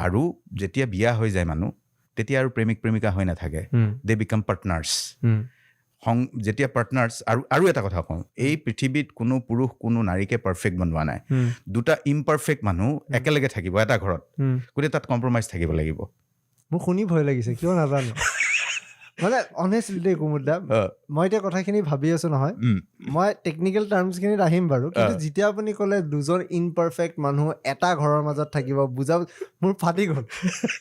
আৰু যেতিয়া বিয়া হৈ যায় মানুহ তেতিয়া আৰু প্ৰেমিক প্ৰেমিকা হৈ নাথাকে দে বিকাম পাৰ্টনাৰ্ছ যেতিয়া পাৰ্টনাৰ্ছ আৰু এটা কথা কওঁ এই পৃথিৱীত কোনো পুৰুষ কোনো নাৰীকে পাৰফেক্ট বনোৱা নাই দুটা ইমপাৰফেক্ট মানুহ একেলগে থাকিব এটা ঘৰত গতিকে তাত কম্প্ৰমাইজ থাকিব লাগিব মোৰ শুনি ভয় লাগিছে কিয় নাজানো মানে অনেষ্টলি দেই কুমুদা মই এতিয়া কথাখিনি ভাবি আছো নহয় মই টেকনিকেল টাৰ্মছখিনিত আহিম বাৰু কিন্তু যেতিয়া আপুনি ক'লে দুজন ইনপাৰফেক্ট মানুহ এটা ঘৰৰ মাজত থাকিব বুজা মোৰ ফাটি গ'ল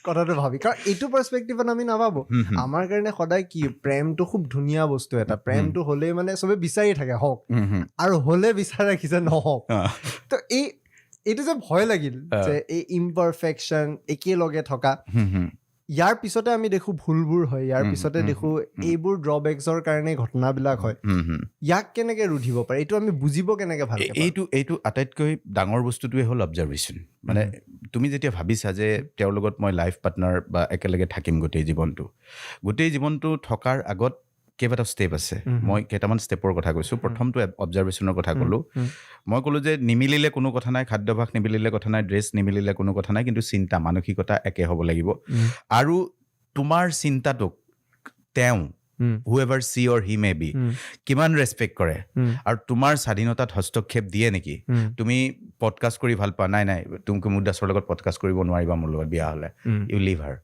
কথাটো ভাবি কাৰণ এইটো পাৰ্চপেক্টিভত আমি নাভাবো আমাৰ কাৰণে সদায় কি প্ৰেমটো খুব ধুনীয়া বস্তু এটা প্ৰেমটো হ'লেই মানে চবে বিচাৰি থাকে হওক আৰু হ'লে বিচাৰে কি যে নহওক তো এইটো যে ভয় লাগিল যে এই ইমপাৰফেকশ্যন একেলগে থকা ইয়াৰ পিছতে আমি দেখো ভুলবোৰ হয় ইয়াৰ পিছতে দেখো এইবোৰ ড্ৰবেকছৰ কাৰণে ঘটনাবিলাক হয় ইয়াক কেনেকে ৰুধিব পাৰে এইটো আমি বুজিব কেনেকে ভালকে এইটো আটাইতকৈ ডাঙৰ বস্তুটোৱে হ'ল অবজাৰভেশ্যন মানে তুমি যেতিয়া ভাবিছা যে তেওঁৰ লগত মই লাইফ পাৰ্টনাৰ বা একেলগে থাকিম গোটেই জীৱনটো থকাৰ আগত কেইবাটা ষ্টেপ আছে মই কেইটামান ষ্টেপৰ কথা কৈছোঁ প্ৰথমটো অবজাৰভেশ্যনৰ কথা ক'লোঁ মই ক'লোঁ যে নিমিলিলে কোনো কথা নাই খাদ্যাভ্যাস নিমিলিলে কথা নাই ড্ৰেছ নিমিলিলে কোনো কথা নাই কিন্তু চিন্তা মানসিকতা একে হ'ব লাগিব আৰু তোমাৰ চিন্তাটোক তেওঁ whoever she or he may be কিমান ৰেচপেক্ট কৰে আৰু তোমাৰ স্বাধীনতাত হস্তক্ষেপ দিয়ে নেকি তুমি পডকাষ্ট কৰি ভাল পোৱা নাই তুমি কুমুদ দাসৰ লগত পডকাষ্ট কৰিব নোৱাৰিবা মোৰ লগত বিয়া হ'লে ইউ লিভ হাৰ